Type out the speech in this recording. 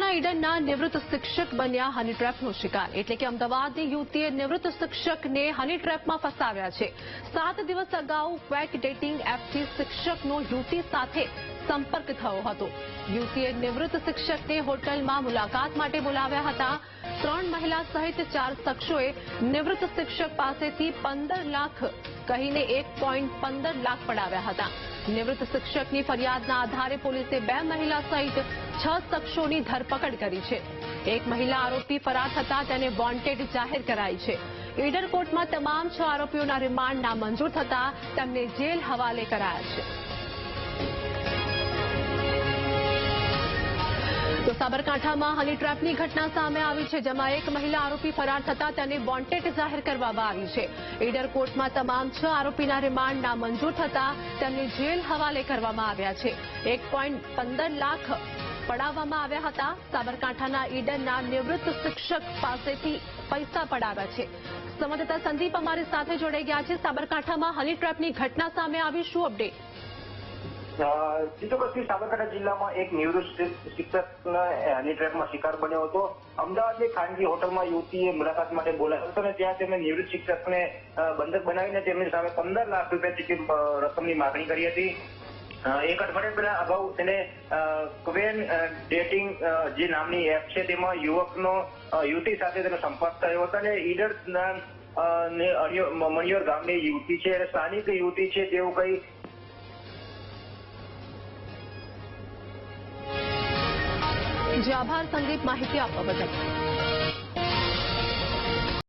બનાસકાંઠાના ઈડનના નિવૃત્ત શિક્ષક બન્યા હની ટ્રેપનો શિકાર એટલે કે અમદાવાદની યુવતીએ નિવૃત્ત શિક્ષકને હની ટ્રેપમાં ફસાવ્યા છે। 7 દિવસ અગાઉ ફેક ડેટિંગ એપથી શિક્ષકનો યુવતી સાથે સંપર્ક થયો હતો। યુવતીએ નિવૃત્ત શિક્ષકને હોટલમાં મુલાકાત માટે બોલાવ્યા હતા। 3 મહિલા સહિત 4 શખ્સોએ નિવૃત્ત શિક્ષક પાસેથી 15 લાખ કહીને 1.15 લાખ પડાવ્યા હતા। નિવૃત્ત શિક્ષકની ફરિયાદના આધારે પોલીસે 2 મહિલા સહિત 6 શખ્સોની ધરપકડ કરી છે। એક મહિલા આરોપી ફરાર થતા તેને વોન્ટેડ જાહેર કરાઈ છે। ઈડર કોર્ટમાં તમામ 6 આરોપીઓના રિમાન્ડ નામંજૂર થતા તેમને જેલ હવાલે કરાયા છે। તો સાબરકાંઠામાં હની ટ્રેપની ઘટના સામે આવી છે, જેમાં એક મહિલા આરોપી ફરાર થતા તેને વોન્ટેડ જાહેર કરવામાં આવી છે। ઈડર કોર્ટમાં તમામ 6 આરોપીના રિમાન્ડ નામંજૂર થતા તેમને જેલ હવાલે કરવામાં આવ્યા છે। 1.15 લાખ પડાવવામાં આવ્યા હતા। સાબરકાંઠાના ઈડરના નિવૃત્ત શિક્ષક પાસેથી પૈસા પડાવ્યા છે। સંવાદદાતા સંદીપ અમારી સાથે જોડાઈ ગયા છે। સાબરકાંઠામાં હની ટ્રેપની ઘટના સામે આવી, શું અપડેટ? સીધોપતિ સાબરકાંઠા જિલ્લામાં એક નિવૃત્ત શિક્ષક હની ટ્રેપમાં શિકાર બન્યો હતો। અમદાવાદની ખાનગી હોટલમાં યુવતીએ મુલાકાત માટે બોલાવ્યો હતો અને ત્યાં તેમણે નિવૃત્ત શિક્ષકને બંધક બનાવીને તેમની સામે 15 લાખ રૂપિયા જેટલી રકમની માગણી કરી હતી। એક અઠવાડિયા પહેલા અગાઉ તેને ક્વેન ડેટિંગ જે નામની એપ છે તેમાં યુવતી સાથે તેનો સંપર્ક થયો હતો અને ઈડરના મણિયોર ગામની યુવતી છે અને સ્થાનિક યુવતી છે તેવું કઈ આભાર સંદીપ, માહિતી આપવા બદલ।